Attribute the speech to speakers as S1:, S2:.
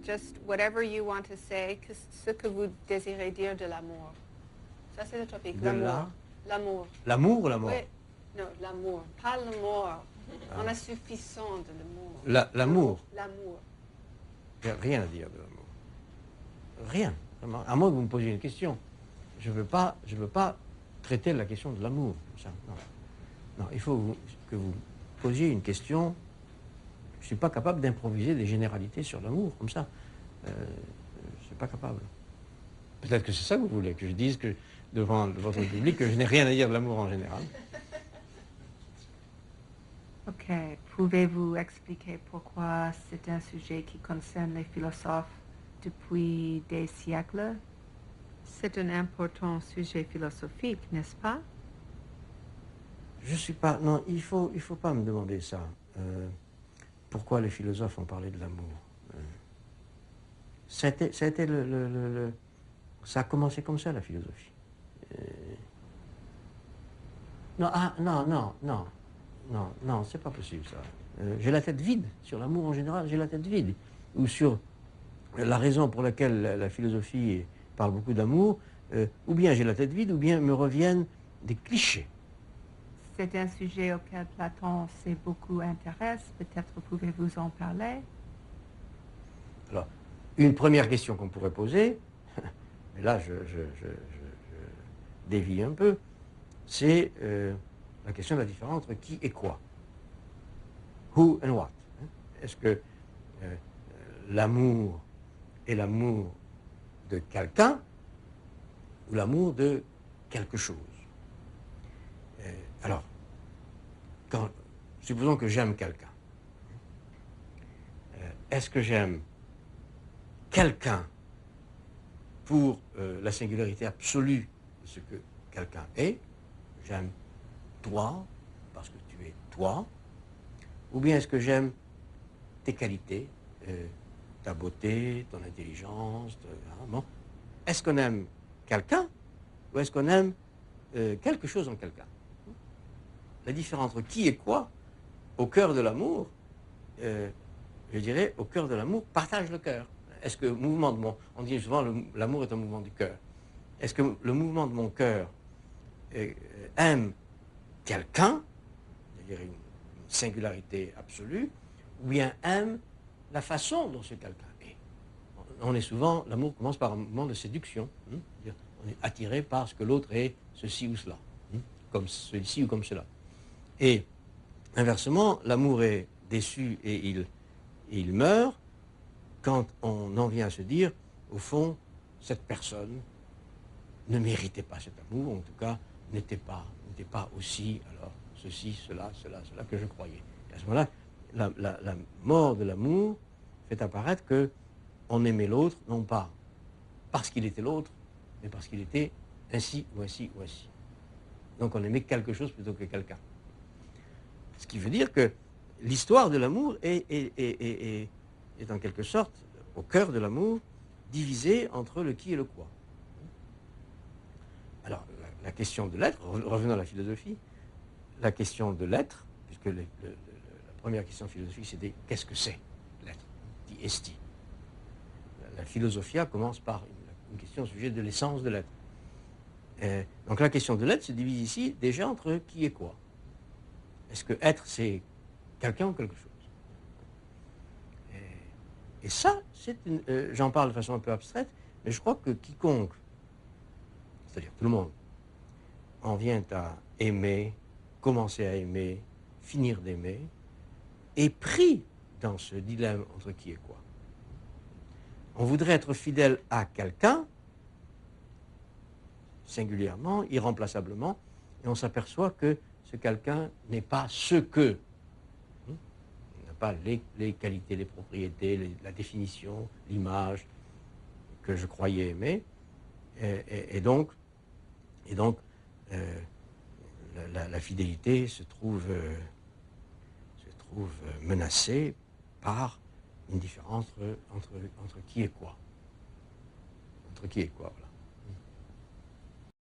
S1: just whatever you want to say, ce que vous désirez dire de l'amour. Ça, c'est le topic. L'amour. L'amour.
S2: L'amour ou la mort?
S1: Oui. Non, l'amour. Pas le mort. On a suffisant de l'amour.
S2: L'amour.
S1: L'amour.
S2: J'ai rien à dire de l'amour. Rien. Vraiment. À moins que vous me posiez une question. Je veux pas traiter la question de l'amour. Non. Non, il faut que vous posiez une question. Je ne suis pas capable d'improviser des généralités sur l'amour, comme ça. Je ne suis pas capable. Peut-être que c'est ça que vous voulez, que je dise que, devant votre public que je n'ai rien à dire de l'amour en général.
S3: Ok. Pouvez-vous expliquer pourquoi c'est un sujet qui concerne les philosophes depuis des siècles? C'est un important sujet philosophique, n'est-ce pas?
S2: Je suis pas... Non, il faut pas me demander ça. Pourquoi les philosophes ont parlé de l'amour? Ça a commencé comme ça, la philosophie. Non, c'est pas possible, ça. J'ai la tête vide. Sur l'amour en général, j'ai la tête vide. Ou sur la raison pour laquelle la philosophie parle beaucoup d'amour, ou bien j'ai la tête vide, ou bien me reviennent des clichés.
S3: C'est un sujet auquel Platon s'est beaucoup intéressé. Peut-être pouvez-vous en parler?
S2: Alors, une première question qu'on pourrait poser, mais là je dévie un peu, c'est la question de la différence entre qui et quoi. Who and what. Est-ce que l'amour est l'amour de quelqu'un ou l'amour de quelque chose? Alors, supposons que j'aime quelqu'un. Est-ce que j'aime quelqu'un pour la singularité absolue de ce que quelqu'un est? J'aime toi parce que tu es toi. Ou bien est-ce que j'aime tes qualités, ta beauté, ton intelligence, bon. Est-ce qu'on aime quelqu'un ou est-ce qu'on aime quelque chose en quelqu'un? La différence entre qui et quoi, au cœur de l'amour, je dirais, au cœur de l'amour, partage le cœur. Est-ce que le mouvement de on dit souvent l'amour est un mouvement du cœur. Est-ce que le mouvement de mon cœur aime quelqu'un, c'est-à-dire une singularité absolue, ou bien aime la façon dont ce quelqu'un est? On est souvent, l'amour commence par un mouvement de séduction. On est attiré par ce que l'autre est, ceci ou cela, comme ceci ou comme cela. Et inversement, l'amour est déçu et il meurt quand on en vient à se dire, au fond, cette personne ne méritait pas cet amour, en tout cas, n'était pas aussi, alors, ceci, cela que je croyais. Et à ce moment-là, la mort de l'amour fait apparaître qu'on aimait l'autre, non pas parce qu'il était l'autre, mais parce qu'il était ainsi ou ainsi ou ainsi. Donc on aimait quelque chose plutôt que quelqu'un. Ce qui veut dire que l'histoire de l'amour est en quelque sorte, au cœur de l'amour, divisée entre le qui et le quoi. Alors, la question de l'être, revenons à la philosophie, la question de l'être, puisque la première question philosophique, c'était qu'est-ce que c'est l'être? Qui est-il? La philosophia commence par une question au sujet de l'essence de l'être. Donc la question de l'être se divise ici déjà entre qui et quoi. Est-ce que être, c'est quelqu'un ou quelque chose? Et ça, j'en parle de façon un peu abstraite, mais je crois que quiconque, c'est-à-dire tout le monde, en vient à aimer, commencer à aimer, finir d'aimer, est pris dans ce dilemme entre qui et quoi. On voudrait être fidèle à quelqu'un, singulièrement, irremplaçablement, et on s'aperçoit que ce quelqu'un n'est pas ce que, n'a pas les qualités, les propriétés, la définition, l'image que je croyais aimer, et donc la fidélité se trouve menacée par une différence entre qui et quoi. Entre qui et quoi, voilà.